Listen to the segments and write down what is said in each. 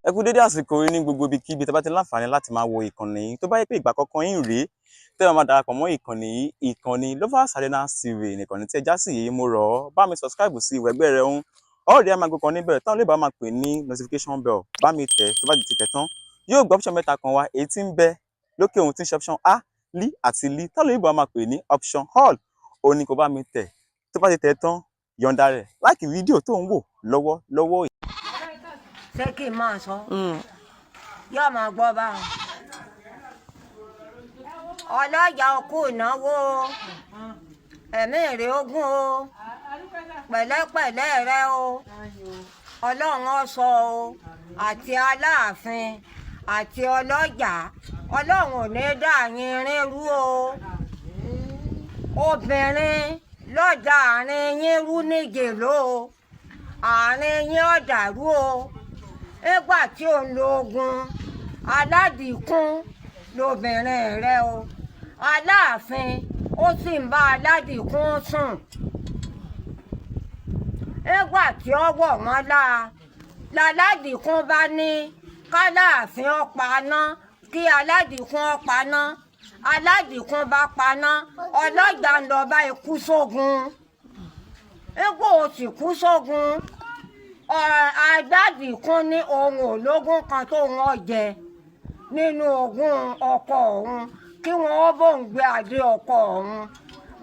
Ẹ kú dédé àsìkò yìí ní gbogbo ibikíbi tẹ́ bá ti láǹfààní láti máa wo ìkànnì yìí. Tó bá yẹ pé ìgbà àkọ́kọ́ yín rèé tẹ́ máa darapọ̀ mọ́ ìkànnì yìí, ìkànnì Lovers Arena TV nìkànnì tí ẹ já sí yìí. Mo rọ̀ ọ́ bá mi subscribe sí ìwé ẹgbẹ́ rẹ̀ ń ọ̀rẹ́ máa gbé kan níbẹ̀ táwọn olóògbé máa pè ní notification bell. Bá mi tẹ̀ tó bá ti tẹ̀ tán yóò gbọ́ option mẹ́ta kan wá, èyí tí ń bẹ lókè ohun tí ń ṣe option A, Li àti Li táwọn olóògbé máa pè ní option all. Ó ní kó bá mi tẹ̀ tó bá ti tẹ̀ tán yọ̀ǹda rẹ̀ láìkì fídíò tó ń wò lọ́wọ́. Ṣé kí n máa sọ? Yóò máa gbọ́ báwọn. Ọlọ́jà òkú ìnáwó ẹ̀mí èrè ogún o, pẹ̀lẹ́pẹ̀lẹ́ rẹ o, Ọlọ́run ọ̀sọ́ o, àti Aláàfin àti ọlọ́jà, Ọlọ́run ò ní dá yín rin rú o. Obìnrin lọ́jà àárín yín rú níjèló o, àárín yín ọ̀dàrú o. Nígbà tí ò ń lo ogun aládìkún lobìnrin rẹ o, Aláàfin ó sì ń bá aládìkún sùn. Nígbà tí ó wọ̀ wọ́n láládìkún bá ní k'Aláàfin ó paná kí aládìkún ó paná, aládìkún bá paná ọlọ́jà ń lọ bá ikú sógun. Nígbà ó sì kú sógun, Aládìkún ní ohun ológun kan tó wọ́n jẹ nínú ogún ọkọ òun kí wọ́n bóun gbé adé ọkọ òun.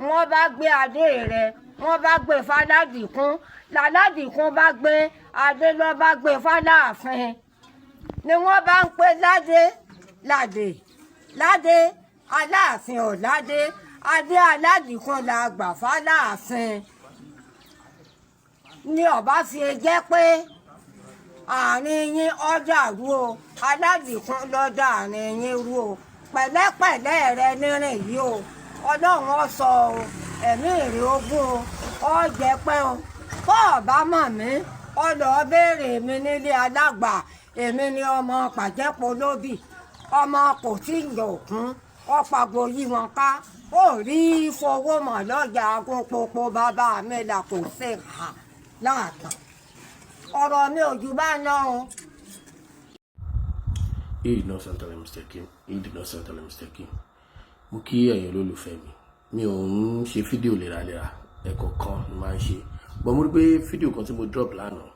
Wọ́n bá gbé adé rẹ̀, wọ́n bá gbé f'Aládìkún, l'Aládìkún bá gbé adé lọ bá gbé f'Aláàfin. Ni wọ́n bá ń pè ládé ládé ládé, Aláàfin ò ládé, adé Aládìkún la gbà f'Aláàfin. Ni ọba fi jẹ́ pé àárín yín ọjà rú o, Aládìkún lọ́jà àárín yín rú o, pẹ̀lẹ́pẹ̀lẹ́ rẹ nírìn yìí o, Ọlọ́run ọ̀sọ́ o, ẹ̀mí èrè ogún o, ọ̀jẹ̀ pẹ́ o. Kọ́ ọ̀bá mọ̀ mí ọlọ́ béèrè mi nílé alágbà, èmi ni ọmọ pàjẹ́pọ̀ lóbì, ọmọ kò tí ì yọ̀kún ọ̀pàgbò yí wọn ká, ó rí fowó mọ̀ lọ́jà agúnpọ̀pọ̀ bàbá mi là kò sí hà láàtàn. Ọ̀rọ̀ mi ò jù bá lọ o. He did not certainly mistaken. He did not certainly mistaken. Mo kí ẹ̀yin olólùfẹ́ mi ò ń ṣe fídíò léraléra, ẹ̀kọ̀ọ̀kan ni máa ń ṣe. But mo rí pé fídíò kan tí mo drop lánàá,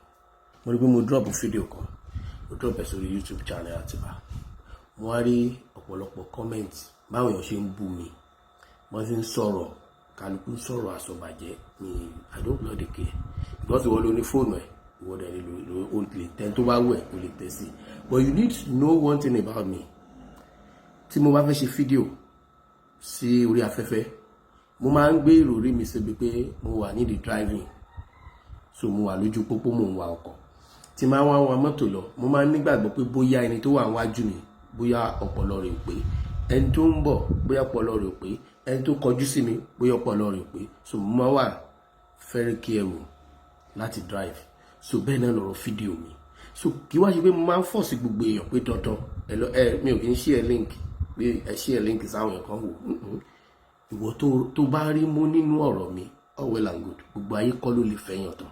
mo rí pé mo drop fídíò kan, mo drop ẹ̀ sórí YouTube channel Atiba. Mo wá rí ọ̀pọ̀lọpọ̀ comment báwọn èèyàn ṣe ń bú mi, wọ́n ti ń sọ̀rọ̀, kálukú sọ̀rọ̀ àsọ̀bàjẹ́ mi. I don't bloody care because ìwọ ló ní fóònù ẹ̀, ìwọ dẹ̀ lè tẹ́ tó bá wẹ̀ o lè tẹ́ sí. But you need to know one thing about me. Tí mo bá fẹ́ ṣe fídíò sí orí afẹ́fẹ́, mo máa ń gbé ìròrí mi síbi pé mo wà ní the driving, so mo wà lójú pópó, mo ń wa ọkọ̀. Tí máa wá wa mọ́tò lọ, mo máa ń nígbàgbọ́ pé bóyá ẹni tó wà níwájú mi bóyá ọpọlọ rẹ̀ ò pé, ẹni tó ń bọ̀ bóyá ọpọlọ rẹ̀ ò pé, ẹni tó kọjú sí mi bóyá ọpọlọ rẹ̀ ò pé. So mo máa wà very careful láti drive. So bẹ́ẹ̀ náà lọ̀rọ̀ fídíò mi. So kí wá ṣe pé mo máa ń fọ̀ sí gbogbo èèyàn pé dandan mi ò kí ń share link pé ẹ share link sáwọn èèyàn kan wò. Ìwọ tó bá rí mú nínú ọ̀rọ̀ mi, all well and good, gbogbo ayé kọ́ ló lè fẹ́yàn tán.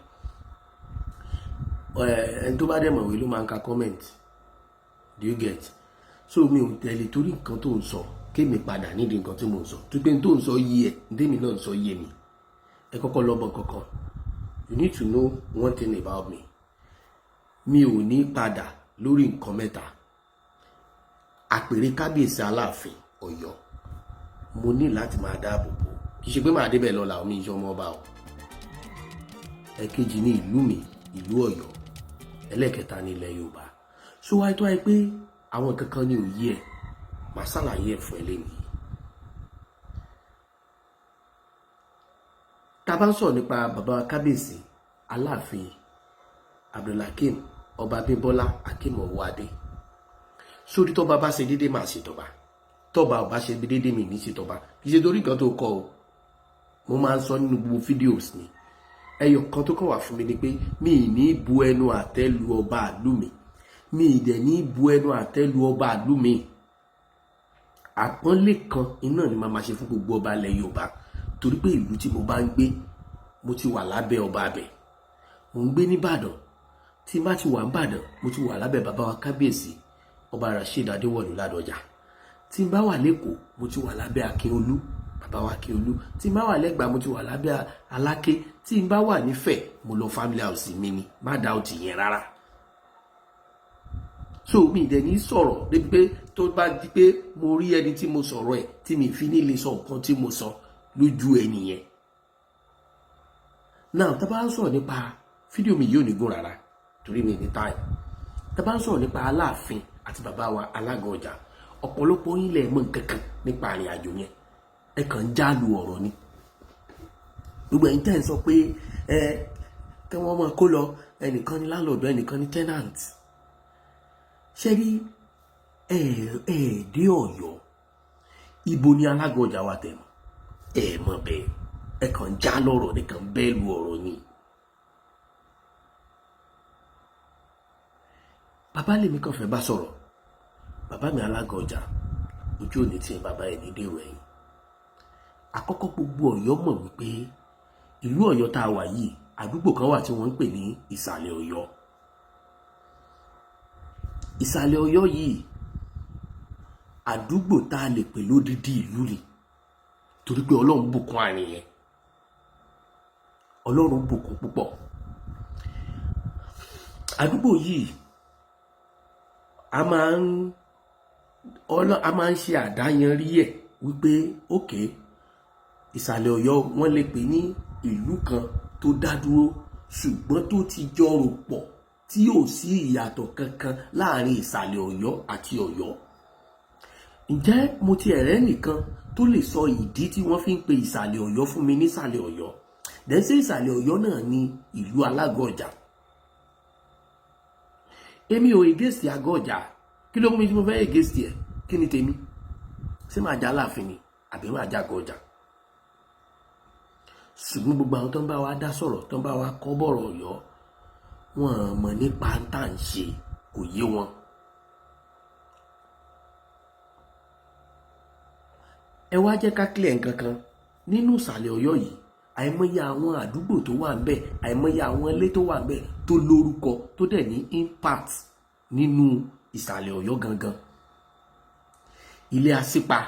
Ẹni tó bá dẹ̀ mọ̀wé ló máa ń ka comment, do you get? So mi ò tẹ̀lé torí nǹkan tó ń sọ kémi padà nídìí nǹkan tí mo ń sọ tó pé tó ń sọ yé ẹ ndémi náà ń sọ yé mi. Ẹ kọ́kọ́ lọ́bọ̀ kankan. You need to know one thing about me. Mi ò ní padà lórí nǹkan mẹ́ta. Àpèrè kábíyèsí Aláàfin Ọ̀yọ́ mo ní láti máa dáàbò bò, kì í ṣe pé máa débẹ̀ lọ́la omi ìṣọ́ ọmọ ọba o. Ẹ̀kejì ní ìlú mi, ìlú Ọ̀yọ́. Ẹlẹ́kẹta ní ilẹ̀ Yorùbá. So wáyé tó wáyé pé àwọn kankan ní òye ẹ̀ máa ṣàlàyé ẹ̀ fún ẹ lẹ́yìn. Tá bá ń sọ̀rọ̀ nípa bàbá kábíyèsí Aláàfin Abdulhakeem Ọba Abímbọ́lá Hakeem Ọwọ́adé. Sórí tọ́ba bá ṣe déédéé máa ṣe tọ́ba, tọ́ba ò bá ṣe déédéé mi ní ṣe tọ́ba. Kì í ṣe torí nǹkan tó kọ o, mo máa ń sọ nínú gbogbo fídíòs ni. Ẹyọ kan tó kàn wá fún mi ni pé mi ì ní bu ẹnu àtẹ́ lu ọba àlú mi, mi ì dẹ̀ ní bu ẹnu àtẹ́ lu ọba àlú mi. Àpọ́nlé kan iná ni màá máa ṣe fún gbogbo ọba ilẹ̀ Yorùbá torí pé ìlú tí mo bá ń gbé mo ti wà lábẹ́ ọba abẹ. Mo ń gbé ní Ìbàdàn, tí n bá ti wà ń bàdàn mo ti wà lábẹ́ bàbá wa kábíyèsí ọba Rasheed Adéwọ̀lú Ládọjà. Tí n bá wà lẹ́kọ̀ọ́ mo ti wà lábẹ́ Akínolú bàbá wa Akínolú. Tí n bá wà lẹ́gbàá mo ti wà lábẹ́ Aláké. Tí n bá wà nífẹ̀ẹ́ mo lọ family house mi ni, má dá òtì yẹn rárá. So mi dẹ̀ ní sọ̀rọ̀ débi pé tó bá di pé mo rí ẹni tí mo sọ̀rọ̀ ẹ̀ tí mi fi ní lè sọ nǹkan tí mo sọ lójú ẹni yẹn. Now tá bá ń sọ̀rọ̀ nípa fídíò mi yóò ní gùn rárá torí mi ní time. Tá bá ń sọ̀rọ̀ nípa Aláàfin àti bàbá wa Alága Ọjà, ọ̀pọ̀lọpọ̀ yín lè mọ̀ nǹkan kan nípa àrìn àjò yẹn, ẹ kàn ń jálu ọ̀rọ̀ ni. Gbogbo ẹ̀yin tẹ́ ń sọ pé kí wọ́n máa kó lọ, ẹnìkan ní landlord ẹnìkan ní tenant. Ṣé rí dé Ọ̀yọ́, ibo ni Alága Ọjà wa tẹ̀ mọ́ mọ̀ bẹ́ẹ̀, ẹ kàn ń já lọ́rọ̀ ní kàn bẹ́ẹ̀ lu ọ̀rọ̀ ni. Bàbá lèmi kàn fẹ́ bá sọ̀rọ̀, bàbá mi Alága Ọjà, ojú òní tí bàbá ẹ̀ ní dèrò ẹ̀yìn. Àkọ́kọ́ gbogbo Ọ̀yọ́ mọ̀ wípé ìlú Ọ̀yọ́ tá a wà yìí àdúgbò kan wà tí wọ́n ń pè ní Ìsàlẹ̀ Ọ̀yọ́. Ìsàlẹ̀ Ọ̀yọ́ yìí àdúgbò tá a lè pè lódìdí ìlú ni, torí pé Ọlọ́run bùkún àárín yẹn, Ọlọ́run bùkún púpọ̀. Àdúgbò yìí a máa ń ṣe àdáyanrí ẹ̀ wípé òkè Ìsàlẹ̀ Ọ̀yọ́ wọ́n lè pè ní ìlú kan tó dá dúró ṣùgbọ́n tó ti jọrò pọ̀ tí ò sí ìyàtọ̀ kankan láàrin Ìsàlẹ̀ Ọ̀yọ́ àti Ọ̀yọ́. Ǹjẹ́ mo ti ẹ̀rẹ́ nìkan tó lè sọ ìdí tí wọ́n fi ń pe Ìsàlẹ̀ Ọ̀yọ́ fún mi ní Ìsàlẹ̀ Ọ̀yọ́? Dẹ́sẹ̀ Ìsàlẹ̀ Ọ̀yọ́ náà ni ìlú Alága Ọjà. Èmi ò against Àgọ́ Ọjà, kí ló mú mi tí mo fẹ́ against ẹ̀? Kí ni tèmi? Ṣé máa já Aláàfin ni àbí máa já Àgọ́ Ọjà? Ṣùgbọ́n gbogbo àwọn tó ń bá wa dá sọ̀rọ̀, tó ń bá wa kọ́ bọ̀rọ̀ Ọ̀yọ́, wọ́n mọ̀ nípa tá à ń ṣe, kò yé wọn. Ẹ wá jẹ́ ká clear nǹkan kan, nínú Ìsàlẹ̀ Ọ̀yọ́ yìí àìmọye àwọn àdúgbò tó wà ń bẹ̀, àìmọye àwọn ilé tó wà ń bẹ̀ tó lórúkọ tó dẹ̀ ní impact nínú Ìsàlẹ̀ Ọ̀yọ́ gangan. Ilé Asípa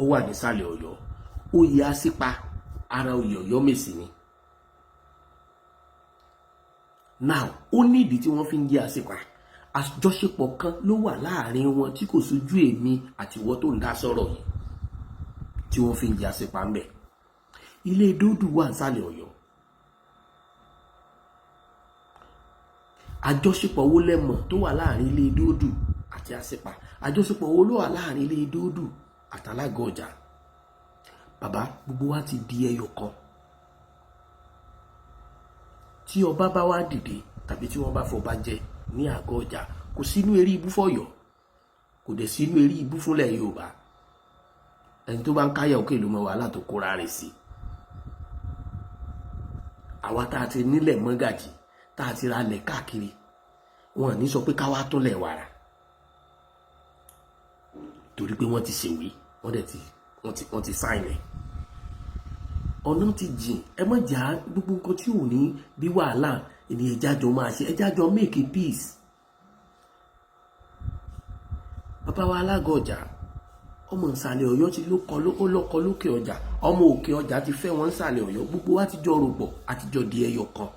ó wà ní Ìsàlẹ̀ Ọ̀yọ́, oyè Asípa ara oyè Ọ̀yọ́mèsì ni. Now ó ní ìdí tí wọ́n fi ń jẹ́ Asípa, àjọṣepọ̀ kan ló wà láàrin wọn tí kò sojú èmi àti ìwọ tó ń dá sọ̀rọ̀ yìí tí wọ́n fi ń jẹ́ Asípa ń bẹ̀. Ilé Dódù wà nísàlẹ̀ Ọ̀yọ́. Àjọṣepọ̀ wo lẹ́mọ̀ tó wà láàrin ilé Dódù àti Asípa? Àjọṣepọ̀ wo ló wà láàrin ilé Dódù àti Alága Ọjà? Bàbá, gbogbo wa ti di ẹyọ kan. Tí ọba bá wá dìde tàbí tí wọ́n bá fọba jẹ ní Àgọ́ Ọjà, kò sínú eré ibú fọ́yọ́, kò dẹ̀ sínú eré ibú fúnlẹ̀ Yorùbá. Ẹni tó bá ń káyà òkè ló mọ wàhálà tó kóra rẹ̀ sí. Àwa tá a ti nílẹ̀ mọ́gàjì, tá a ti ra lẹ̀ káàkiri, wọn ní sọ pé ká wá tún lẹ̀ wàrà, torí pé wọ́n ti ṣèwé, wọ́n ti sáìnì. Ọ̀nà ti jìn, ẹ má jà gbogbo nǹkan tí ò ní bí wàhálà ènìyàn jájọ máa ṣe, ẹ jájọ make a peace. Bàbá wa Alága Ọjà, ọmọ Ìsàlẹ̀ Ọ̀yọ́ ti lọ́kọ lókè ọjà, ọmọ Òkè Ọjà ti fẹ́ wọn Ìsàlẹ̀ Ọ̀yọ́, gbogbo wa ti jọ rògbò àtijọ́ di ẹyọ kan.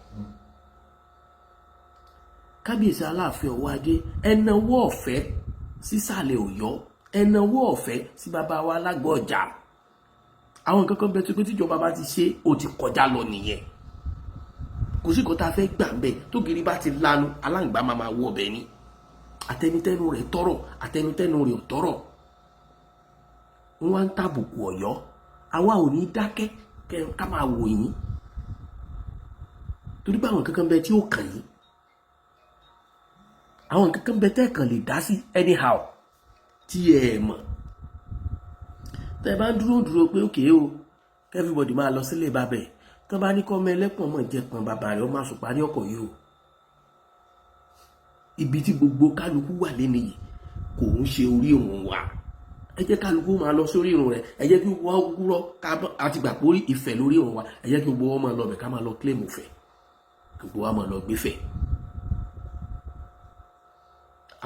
Kábíyèsí Aláàfin Ọ̀wọ́ Adé ẹnáwó ọ̀fẹ́ sísàlẹ̀ Ọ̀yọ́, ẹnáwó ọ̀fẹ́ sí bàbá wa Alága Ọjà. Àwọn nǹkan kan bẹ tó pé tíjọba bá ti ṣe ó ti kọjá lọ nìyẹn. Kò sí nǹkan tá a fẹ́ gbà ń bẹ̀, tó gírí bá ti lanu aláǹgbá máa wọ ọbẹ̀ ni. Àtẹnitẹ́nu rẹ̀ tọrọ, àtẹnitẹ́nu rẹ̀ ò tọrọ. Wọ́n wá ń tàbùkù Ọ̀yọ́, àwa ò ní dákẹ́ ká máa wò yín, torí pé àwọn nǹkan kan bẹ tí ó kàn yín, àwọn nǹkan kan bẹ tẹ́ kàn lè dá sí anyhow tí ẹ mọ̀. Tẹ́ bá ń dúró pé òkè o, everybody máa lọ sílé bàbá ẹ̀, tó bá ní kọ́ ọmọ ẹlẹ́pọ̀n mọ̀ jẹ́ pọ̀n bàbá rẹ̀ ó máa sùn parí ọkọ̀ yìí o. Ibi tí gbogbo kálukú wà lẹ́nu yìí kò ń ṣe orí òun wà. Ẹ jẹ́ kálukú máa lọ sórí irun rẹ̀, ẹ jẹ́ kí wọ́n kúrọ́ àti gbà pórí ìfẹ́ lórí òun wa, ẹ jẹ́ kí gbogbo wọn máa lọ bẹ̀ ká máa lọ claim ìfẹ́, gbogbo wa máa lọ gbéfẹ́.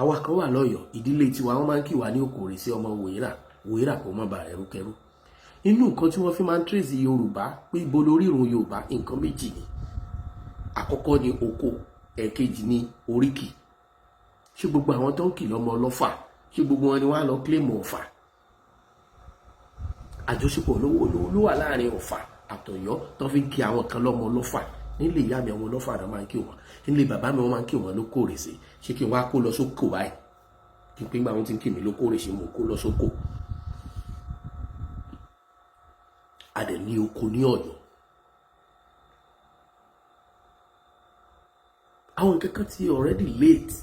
àwa kan wà lọ́yọ̀ọ́ ìdílé tiwa wọ́n máa ń kí wa ní òkòrè sí ọmọ wòyíra kò mọ́ ba ẹrúkẹrú. Inú nǹkan tí wọ́n fi máa ń trace Yorùbá pé ibo lórí ìrun Yorùbá nǹkan méjì ni. Àkọ́kọ́ ni oko, ẹ̀kejì ni oríkì. Ṣé gbogbo àwọn tó ń kì lọ́mọ ọlọ́fà, ṣé gbogbo wọn ni wọ́n á lọ claim Ọ̀fà? Àjọṣepọ̀ ló wà láàrin Ọ̀fà àtọ̀yọ́ tó fi ń kí àwọn kan lọ́mọ ọlọ́fà. Nílé ìyá mi àwọn ọlọ́fà náà máa ń kí wọn, nílé bàbá mi wọ́n máa ń kí wọn ló kórè sí. Ṣé kí n wá kó lọ sóko báyìí? Kí n pé gbà wọn ti ń kí mi ló kórè sí mo kó lọ sóko. Adẹ̀ ní oko ní Ọ̀yọ́. Àwọn kankan ti already late.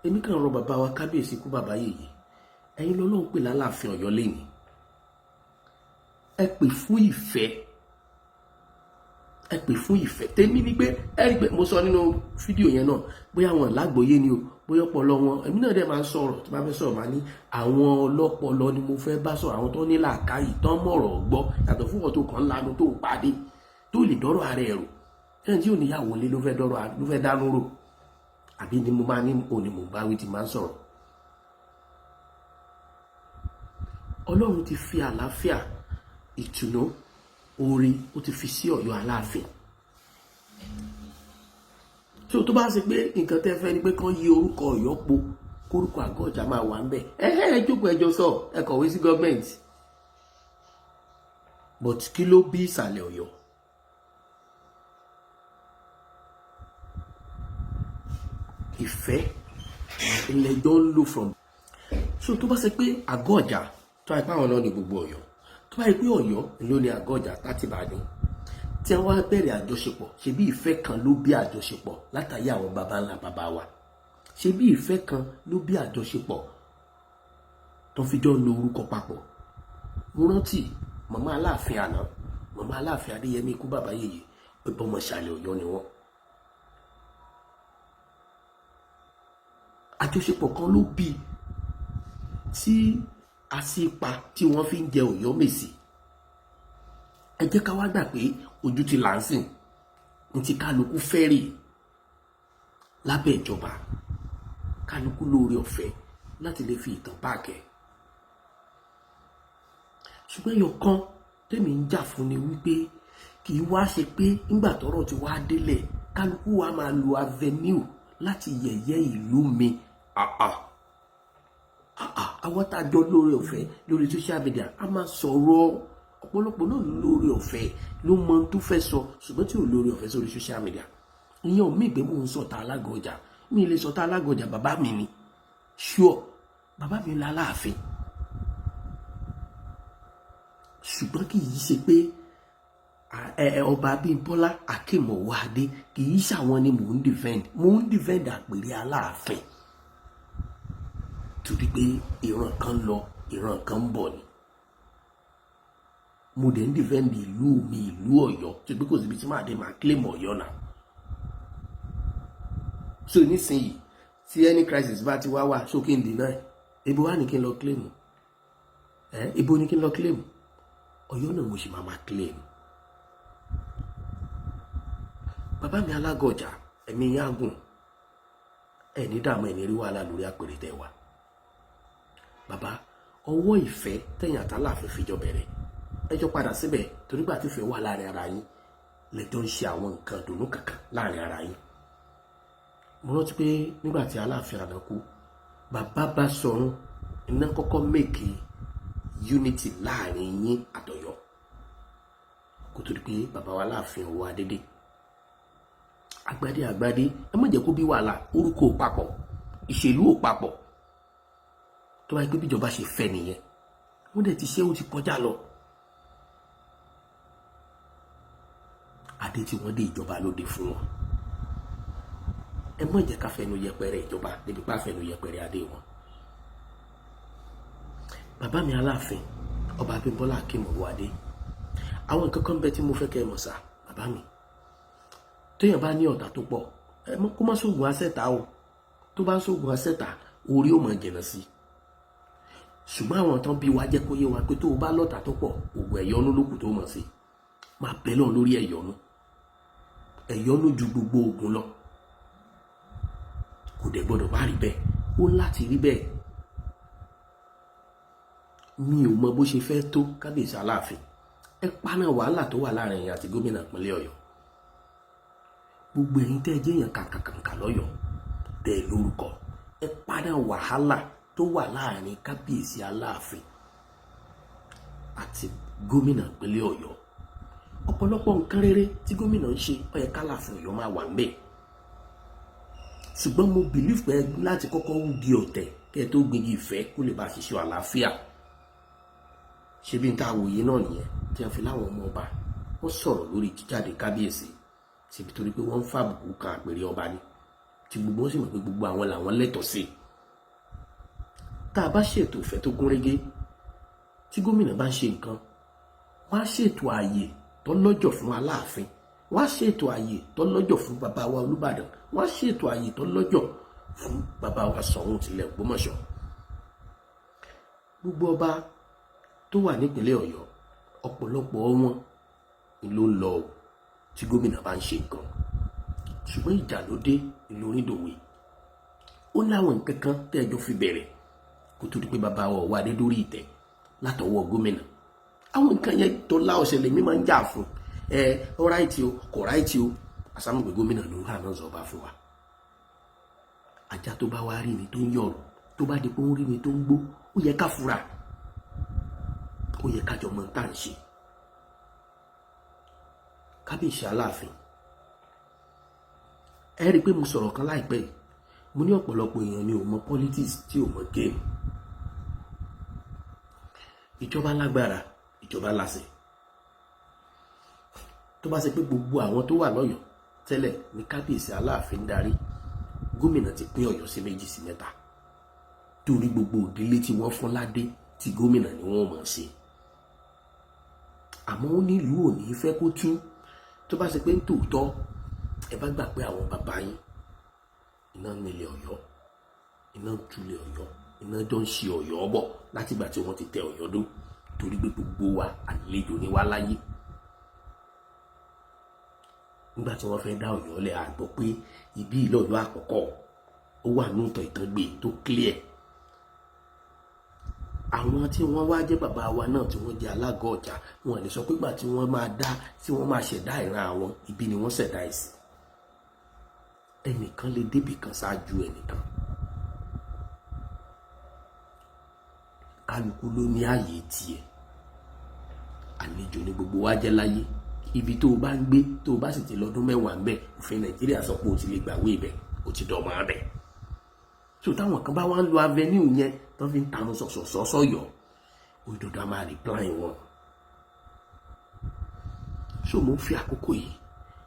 Èmi kàn rọ bàbá wa kábíyèsí kú bàbá yèyé. Ẹ̀yin lọ́lọ́run pè láláàfin Ọ̀yọ́ lẹ́yìn. Ẹ pè fún ìfẹ́. Ẹ pè fún ìfẹ́. Tèmi ni pé ẹ rí pé mo sọ nínú fídíò yẹn náà bóyá àwọn lágbóyé ni o, bóyá ọpọlọ wọn. Èmi náà dẹ̀ máa ń sọ̀rọ̀ tí bá fẹ́ sọ̀rọ̀ máa ní àwọn ọlọ́pọlọ ni mo fẹ́ bá sọ̀rọ̀, àwọn tó ní làákàyè tán mọ̀rọ̀ gbọ́ yàtọ̀ fún wọn tó kàn lanu tó pàdé tó lè dọ́rọ̀ ara ẹ̀rù. Ẹni tí ò níyàwó lé ló fẹ́ dánú rò. Àbí ni mo máa ní òní mo bá wí ti máa ń sọ̀rọ̀. Ọlọ́run ti fi àlàáfíà, ìtùnú, oore ó ti fi sí Ọ̀yọ́ Aláàfin. So tó bá ṣe pé nǹkan tẹ́ fẹ́ ni pé kán yí orúkọ Ọ̀yọ́ po kórúkọ àgọ́ ọjà máa wà ńbẹ̀, ẹ jókòó ẹjọ́ sọ ẹ kọ̀wé sí gọ́ọ̀mẹ̀ntì. But kí ló bí ìsàlẹ̀ Ọ̀yọ́? Ìfẹ́ ìlẹ̀jọ́ ń lò from. So tó bá ṣe pé àgọ́ ọjà tó àìpá àwọn náà ní gbogbo Ọ̀yọ́, tó bá yẹ pé Ọ̀yọ́ ló ní àgọ́ ọjà láti Ìbàdàn tí wọ́n á bẹ̀rẹ̀ àjọṣepọ̀, ṣe bí ìfẹ́ kan ló bí àjọṣepọ̀ látàrí àwọn baba ńlá baba wa. Ṣe bí ìfẹ́ kan ló bí àjọṣepọ̀ tó fi jọ lo orúkọ papọ̀. Mo rántí màmá Aláàfin àná, màmá Aláàfin Adéyẹmí ikú bàbá yèyé pé bọ́mọ ìsàlẹ̀ Ọ̀yọ́ ni wọ́n. Àjọṣepọ̀ kan ló bí tí àṣìpa tí wọ́n fi ń jẹ Ọ̀yọ́ Mèsì. Ẹ jẹ́ ká wá gbà pé ojú ti láǹsìn ní ti kálukú fẹ́rì lábẹ́ ìjọba, kálukú lóore ọ̀fẹ́ láti lè fi ìtàn báàkẹ́. Ṣùgbọ́n ẹyọ kan tèmi ń jà fún ni wípé kì í wá ṣe pé nígbà tọ́rọ̀ ti wá délẹ̀ kálukú wa máa lo avenue láti yẹ̀yẹ́ ìlú mi. Àwọn tá a jọ lóore ọ̀fẹ́ lórí social media a máa sọ̀rọ̀. Ọ̀pọ̀lọpọ̀ náà lóore ọ̀fẹ́ ló mọ tó fẹ́ sọ ṣùgbọ́n tí ò lóore ọ̀fẹ́ sórí social media. Ìyẹn ò mí ìgbé mò ń sọ̀tà Alága Ọjà, mi lè sọ̀tà Alága Ọjà bàbá mi ni sure bàbá mi la Aláàfin. Ṣùgbọ́n kì í ṣe pé ọba Abímbọ́lá Akéemọ̀wádé kì í ṣàwọn ni mò ń defend àpèrè Aláàfin torí pé ìran kan lọ ìran kan ń bọ̀ ni. Mo dẹ̀ ń defend ìlú mi, ìlú Ọ̀yọ́, tó gbé kò síbi tí máa dé máa claim Ọ̀yọ́ náà. So nísìnyí tí any crisis bá ti wá wà sókè ń deny, ibo wá ní kí n lọ claim? Ibo ní kí n lọ claim? Ọ̀yọ́ náà mo sì máa claim. Bàbá mi Alága Ọjà, ẹ̀mí yágùn, ẹni dààmú ẹni rí wàhálà lórí àpèrè tẹ́ wà. Bàbá, ọwọ́ ìfẹ́ tẹ̀yìn àtàláàfin fìjọ bẹ̀rẹ̀. Ẹjọ́ padà síbẹ̀ torí gbà tí ìfẹ́ wà láàrin ara yín lẹ́jọ́ ń ṣe àwọn nǹkan dùnú kankan láàrin ara yín. Mo rántí pé nígbà tí Aláàfin àná kú, bàbá Báṣọ̀run iná kọ́kọ́ make unity láàrin yín àtọ̀yọ́ kó tó di pé bàbá wa Aláàfin ọwọ́ Adédè. Àgbàdé ẹ má jẹ́ kó bí wàhálà, orúkọ ò papọ̀, ìṣèlú ò papọ̀. Tó bá yẹ pé bíjọba ṣe fẹ́ nìyẹn wọ́n dẹ̀ ti ṣe ó ti kọjá lọ. Adé tí wọ́n dé ìjọba lóde fún wọn. Ẹ má jẹ́ ká fẹnu yẹpẹrẹ ìjọba débi pa fẹnu yẹpẹrẹ adé wọn. Bàbá mi Aláàfin ọba Abímbọ́lá Akéemọ̀wádé, àwọn nǹkan kan bẹ tí mo fẹ́ kẹ́ ẹ mọ̀ sá bàbá mi. Téèyàn bá ní ọ̀tá tó pọ̀ kó má sóògùn asẹ́ta o, tó bá sóògùn asẹ́ta orí ò mọ̀ jẹ̀nà sí. Ṣùgbọ́n àwọn tán bí wa jẹ́ kó yé wa pé tó o bá lọ́tà tó pọ̀ ògùn ẹ̀yọ́nú lókù tó mọ̀ sí. Máa bẹ́ lọ́n lórí ẹ̀yọ́nú ju gbogbo ògùn lọ. Kò dẹ̀ gbọ́dọ̀ má rí bẹ́ẹ̀, ó láti rí bẹ́ẹ̀. Mi ò mọ bó ṣe fẹ́ tó kábíyèsí Aláàfin, ẹ paná wàhálà tó wà láàrin ẹ̀yin àti gómìnà ìpínlẹ̀ Ọ̀yọ́. Gbogbo ẹ̀yin tẹ́ ẹ jẹ́ èèyàn kàǹkàǹkà lọ́yọ̀ọ́ tẹ́ ẹ lórúkọ, ẹ paná wàhálà tó wà láàrin kábíyèsí Aláàfin àti gómìnà ìpínlẹ̀ Ọ̀yọ́. Ọ̀pọ̀lọpọ̀ nǹkan rere tí gómìnà ń ṣe ó yẹ k'Aláàfin Ọ̀yọ́ máa wà ńbẹ̀. Ṣùgbọ́n mo believe pé láti kọ́kọ́ wú di ọ̀tẹ̀ kẹ́ ẹ tó gbingi ìfẹ́ kó lè bá ṣiṣẹ́ àlàáfíà. Ṣé bí n ta àwòye náà nìyẹn tí wọ́n fi láwọn ọmọ ọba wọ́n sọ̀rọ̀ lórí jíjáde kábíyèsí síbi torí pé wọ́n ń fàbùkù kan àpèrè ọba ni, tí gbogbo wọn sì mọ̀ pé gbogbo àwọn làwọn lẹ́tọ̀ọ́ sí. Tá a bá ṣètò ìfẹ́ tó gún régé, tí gómìnà bá ń ṣe nǹkan, wọ́n á ṣètò ààyè tó lọ́jọ̀ fún Aláàfin, wọ́n á ṣètò ààyè tó lọ́jọ̀ fún bàbá wa Olúbàdàn, wọ́n á ṣètò ààyè tó lọ́jọ̀ fún bàbá wa Ṣọ̀ún tilẹ̀ Ògbómọ̀ṣọ́. Gbogbo ọba tó wà nípìnlẹ̀ Ọ̀yọ́, ọ̀pọ̀lọpọ̀ wọn ló ń lọ tí gómìnà bá ń ṣe nǹkan. Ṣùgbọ́n ìjà ló dé ìlú Oríndòwe. Ó láwọn nǹkan kan tẹ́ẹ̀jọ́ fi bẹ̀rẹ̀ kó tó di pé bàbá wa wà dé dórí ìtẹ́ látọwọ́ gómìnà. Àwọn nǹkan yẹn tó lá ọ̀sẹ̀ lèmi máa ń jà fún. Ó ráìtì o, kò ráìtì o. Àsámù pé gómìnà ló ń hà náà zọba fún wa. Ajá tó bá wá rí ni tó ń yọ̀rọ̀, tó bá di pé ó ń rí ni tó ń gbó, ó yẹ ká fura. Ó yẹ ká jọ mọ tá à ń ṣe. Kábíyèsí Aláàfin, ẹ rí i pé mo sọ̀rọ̀ kan láìpẹ́ yìí, mo ní ọ̀pọ̀lọpọ̀ èèyàn ni ò mọ politics tí ò mọ game. Ìjọba lágbára, ìjọba láṣẹ. Tó bá ṣe pé gbogbo àwọn tó wà lọ́yọ̀ọ́ tẹ́lẹ̀ ní kábíyèsí Aláàfin darí, gómìnà ti pín Ọ̀yọ́ sí 2 sí 3 torí gbogbo òdílé tí wọ́n fún ládé tí gómìnà ni wọ́n mọ̀ ṣe. Àmọ́ ó ní ìlú ò ní fẹ́ kó tú. Tó bá ṣe pé ń tòótọ́ ẹ bá gbà pé àwọn bàbá yín iná nílé Ọ̀yọ́, iná túlé Ọ̀yọ́, iná jọ ń ṣe Ọ̀yọ́ bọ̀ láti ìgbà tí wọ́n ti tẹ Ọ̀yọ́ dó, torí pé gbogbo wa àlejò ni wá láyé. Nígbà tí wọ́n fẹ́ dá Ọ̀yọ́ lẹ̀, a gbọ́ pé ibi ìlọ́yọ̀ àkọ́kọ́ ó wà ní ìtàn gbé tó clear. Àwọn tí wọ́n wá jẹ́ bàbá wa náà tí wọ́n jẹ́ alága ọjà, wọn lè sọ pé gbà tí wọ́n máa ṣẹ̀dá ìran àwọn ibi ni wọ́n ṣẹ̀dá ẹ̀ sí. Ẹnìkan lè débì kan ṣáájú ẹnìkan. Kálukú ló ní ààyè tiẹ̀. Àlejò ni gbogbo wa jẹ́ láyé. Ibi tó o bá ń gbé, tó o bá sì ti lọ́dún 10 ń bẹ̀, òfin Nàìjíríà sọ pé o ti lè gbàwé ibẹ̀, o ti dọ̀mọ́ abẹ̀. So táwọn kan bá wá ń lo avenue yẹn tó fi ń tanu sọ̀sọ̀sọ̀yọ̀, òdòdó a máa reply wọn. So mo fi àkókò yìí,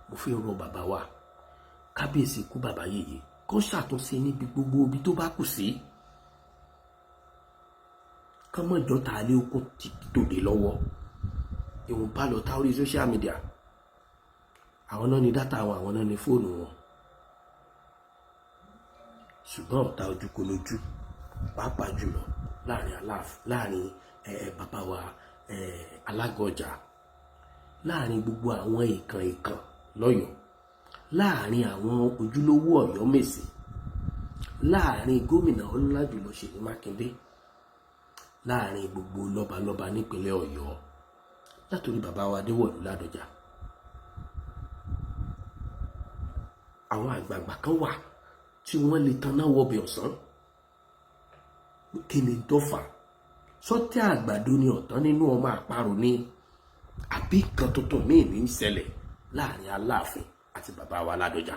mo fi rọ bàbá wa kábíyèsí kú bàbá yèyé kó ṣàtúnṣe níbi gbogbo ibi tó bá kù sí. Kọ́mọ̀ ìjọta alẹ́ okun ti tòde lọ́wọ́. Ìwọ̀n bá lọ tá orí social media. Àwọn náà ní dátà wọn, àwọn náà ní fóònù wọn. Ṣùgbọ́n ọ̀tá ojú kò lójú, pàápàá jùlọ láàrin bàbá wa alága ọjà, láàrin gbogbo àwọn ìkàn lọ́yọ̀ọ́, láàrin àwọn ojúlówó Ọ̀yọ́ Mèsì, láàrin gómìnà Ọlọ́lájùlọ Ṣèyí Mákindé, láàrin gbogbo lọ́balọ́ba nípínlẹ̀ Ọ̀yọ́, látòrí bàbá wa Adéwọ̀lú Ládọjà. Àwọn àgbààgbà kan wà tí wọ́n lè tanná wọbẹ̀ ọ̀sán. Kí ni tó fà? Sọ́tẹ̀ àgbàdo ni ọ̀tán nínú ọmọ àparò ni, àbí kan tuntun míì ní í ṣẹlẹ̀ láàrin Aláàfin àti bàbá wa Ládọjà?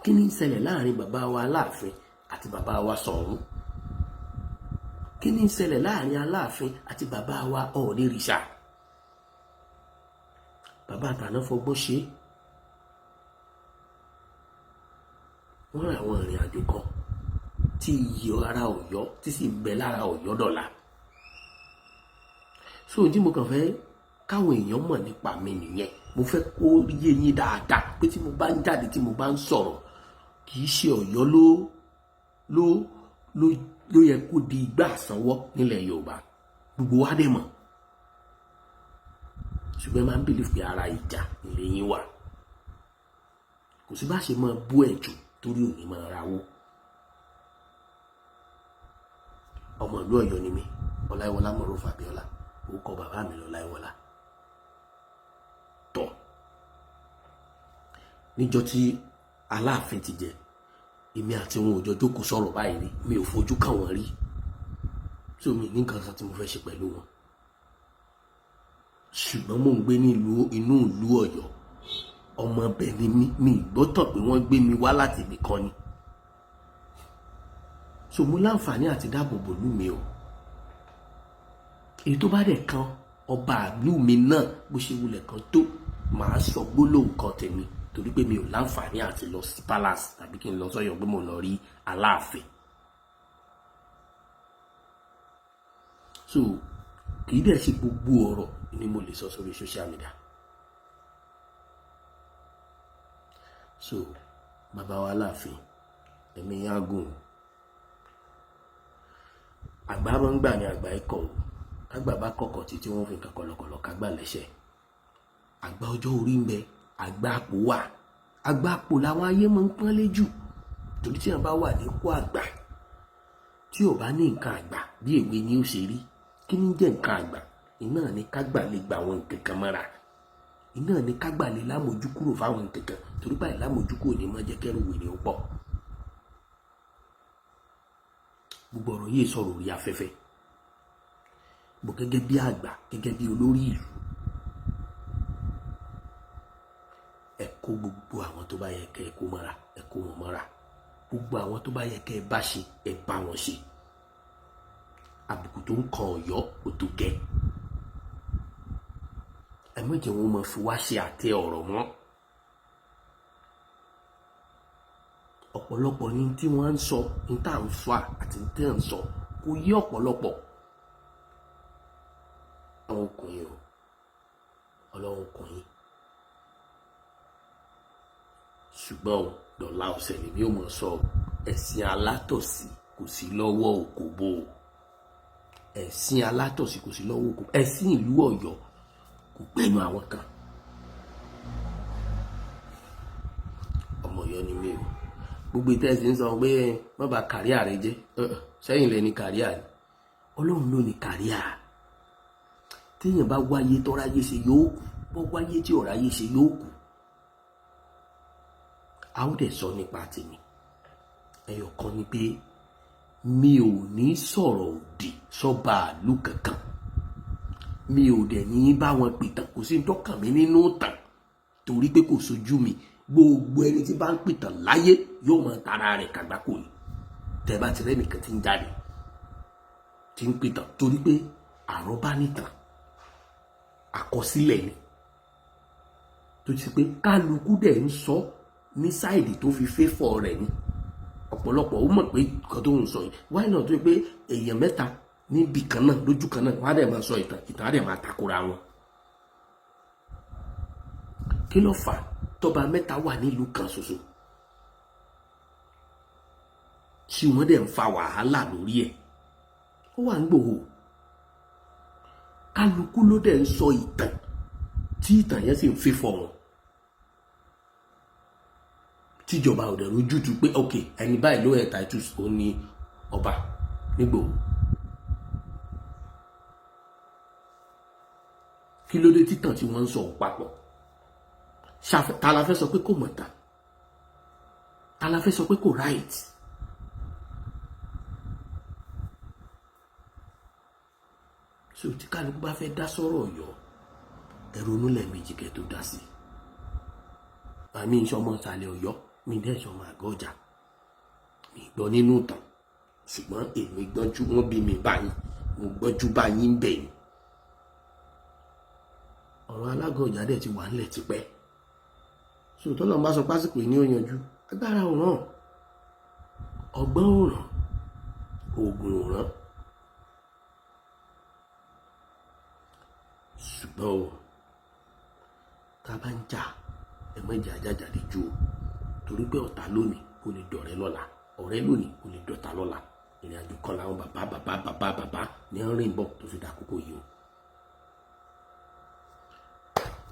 Kí ni ń ṣẹlẹ̀ láàrin bàbá wa Aláàfin àti bàbá wa Ṣọ̀ún? Kí ni ń ṣẹlẹ̀ láàrin Aláàfin àti bàbá wa Ọ̀ọ̀nìrìṣà? Bàbá àtàná fọgbọ́n ṣe. Wọ́n rìn àwọn ìrìn àjò kan tí iyì ara Ọ̀yọ́ tí sì ń bẹ lára Ọ̀yọ́ dọ̀la. So tí mo kàn fẹ́ káwọn èèyàn mọ̀ nípa mi nìyẹn. Mo fẹ́ kó yé yín dáadáa pé tí mo bá ń jáde, tí mo bá ń sọ̀rọ̀, kì í ṣe Ọ̀yọ́ ló yẹ kó di igbá àsanwọ́ nílẹ̀ Yorùbá. Gbogbo wa dẹ̀ mọ̀. Ṣùgbọ́n máa ń believe pé ara ìjà ilé yín wà. kò sí bá ṣe máa bú ẹ̀ jù torí òní máa rawó. ọmọ ìlú Ọ̀yọ́ ni mí, Ọláìwọlá Mọ̀rúfù Abíọ́lá, orúkọ bàbá mi l'Ọláìwọlá. tọ́ níjọ́ tí Aláàfin ti jẹ, èmi àti wọn ò jọ jókòó sọ̀rọ̀ báyìí rí, mi ò fojú kàn wọ́n rí, tí omi ní nǹkan kan tí mo fẹ́ ṣe pẹ̀lú wọn. ṣùgbọ́n mò ń gbé ní inú ìlú Ọ̀yọ́, ọmọ ibẹ̀ ni mí, mi gbọ́tàn pé wọ́n gbé mi wá láti ibì kan ni. so mo láǹfààní àti dáàbò bò lú mi o. èyí tó bá dẹ̀ kan ọba ìlú mi náà bó ṣe wulẹ̀ kan tó, màá sọ gbólóhùn kan tèmi, torí pé mi ò láǹfààní àti lọ sí palace tàbí kí n lọ sọ́yọ́ pé mo lọ rí Aláàfin. so kì í dẹ̀ ṣe gbogbo ọ̀rọ̀ ni mo lè sọ sórí social media. so bàbá wa Aláàfin, ẹ̀mí yá gùn. àgbà máa ń gbà ní àgbà ikọ̀ o, àgbà bá kọ̀kọ̀ tí wọ́n fi nǹkan kọ̀lọ̀kọ̀lọ̀ kágbà lẹ́sẹ̀. àgbà ọjọ́ orí ń bẹ, àgbà àpò wà. àgbà àpò làwọn ayé máa ń pọ́nlé jù, torí tí wọ́n bá wà nípò àgbà tí ò bá ní nǹkan àgbà bí èwe ni ó ṣe rí. kí ni jẹ́ nǹkan àgbà? iná ni kágbà lè gba àwọn nǹkan kan mọ́ra, iná ni kágbà lè lámojú kúrò fáwọn nǹkan kan, torí báyìí lámojú kúrò ní mọ́ jẹ́ kẹ́rù wèrè ó pọ̀. gbogbo ọ̀rọ̀ yìí sọ̀rọ̀ orí afẹ́fẹ́, bó gẹ́gẹ́ bí àgbà, gẹ́gẹ́ bí olórí ìlú, ẹ kó gbogbo àwọn tó bá yẹ kẹ́ ẹ kó mọ́ra, ẹ kó wọn mọ́ra. gbogbo àwọn tó bá yẹ kẹ́ ẹ bá ṣe, ẹ bá wọn ṣe. àbùkù tó ń kan Ọ̀yọ́ kò tó gẹ́. ẹ má jẹ́ wọn máa fi wá ṣe àtẹ ọ̀rọ̀ mọ́. ọ̀pọ̀lọpọ̀ ní tí wọ́n ń sọ, ní tá à ń fa àti ní tá à ń sọ kò yé ọ̀pọ̀lọpọ̀. àwọn ọkùnrin o, Ọlọ́run ọkùnrin. ṣùgbọ́n o, dọ̀là ọ̀sẹ̀ lèmi ò mọ̀ sọ, ẹ̀sìn alátọ̀sí kò sí lọ́wọ́ òkòbó. ẹ̀sìn alátọ̀sí kò sí lọ́wọ́ òkòbó. ẹ̀sìn ìlú Ọ̀yọ́ kò gbẹ́nu àwọn kan. ọmọ Ọ̀yọ́ ni mí o. gbogbo ìtẹ́sí ń sọ pé má bà kàríà rẹ jẹ́, sẹ́yìn lẹ ní kàríà ni. Ọlọ́run ló ní kàríà. téèyàn bá wáyé tọ́ráyé ṣe yóò kú, bọ́ wáyé tí ọ̀ráyé ṣe yóò kú. a ó dẹ̀ sọ nípa tèmi. ẹyọ kan ni pé mi ò ní sọ̀rọ̀ òdì sọ́ba ìlú kankan. mi ò dẹ̀ ní bá wọn pìtàn, kò sí dọ́kàn mi nínú ìtàn, torí pé kò sójú mi. gbogbo ẹni tí bá ń pìtàn láyé yóò mọ tara rẹ̀ kàgbákò ni. tẹ́ bá ti rẹ́ nìkan tí ń jáde tí ń pìtàn, torí pé àrọ́bá nìtàn, àkọsílẹ̀ ni, tó ti pé kálukú dẹ̀ ń sọ ní sáìdì tó fi fẹ́fọ̀ rẹ̀ ni. ọ̀pọ̀lọpọ̀ ó mọ̀ pé nǹkan tó ń sọ yìí wáyé náà tó yẹ pé èèyàn mẹ́ta níbi kan náà lójú kan náà wọ́n á dẹ̀ máa sọ ìtàn á dẹ̀ máa takora wọn. kí ló fà á tọ́ba mẹ́ta wà nílùú kan ṣoṣo tí wọ́n dẹ̀ ń fa wàhálà lórí ẹ̀? ó wà ń Ìgbòho. kálukú ló dẹ̀ ń sọ ìtàn tí ìtàn yẹn sì ń fẹ́fọ̀ wọn. tíjọba ò dẹ̀ rójútu pé ok ẹni báyìí ló ẹ̀ titus ó ní ọba nígbòho. kí ló dé títàn tí wọ́n ń sọ papọ̀? ta la fẹ́ sọ pé kò mọ̀ta? ta la fẹ́ sọ pé kò right? so tí kálukú bá fẹ́ dá sọ̀rọ̀ Ọ̀yọ́, ẹ ronú lẹ́ẹ̀mejì kẹ́ tó dá sí. àmì ìṣọmọ ìsàlẹ̀ Ọ̀yọ́, mi dẹ́ ìṣọmọ àgọ́ ọjà, mi gbọ́ nínú ìtàn, ṣùgbọ́n èmi gbọ́njú, wọ́n bí mi báyìí, mo gbọ́njú báyìí ń bẹ̀ ni. ọ̀rọ̀ alága ọjà dẹ̀ ti wà nílẹ̀ tipẹ́. so tọ́lọ́ bá sọ pásìkò ní ó yanjú, agbára ò ràn, ọgbọ́n ò ràn, oògùn ò ràn. ṣùgbọ́n o, tá a bá ń jà, ẹ má jẹ́ àjàjàde jù o, torí pé ọ̀tá lónìí kò lè dọ̀rẹ́ lọ́la, ọ̀rẹ́ lónìí kò lè dọ̀tá lọ́la. ìrìn àjò kan làwọn bàbá ní ń rìn bọ̀ tó fi dàkókò yìí o.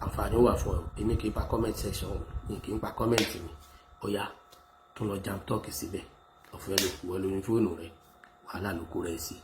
àǹfààní wà fún ọ èmi kì í pa comment section mi kì í pa comment mi ó yá tún lọ jam talk síbẹ̀ ọ̀fẹ́ ló kú ọ lórí fóònù rẹ wàhálà ló kó rẹ sí.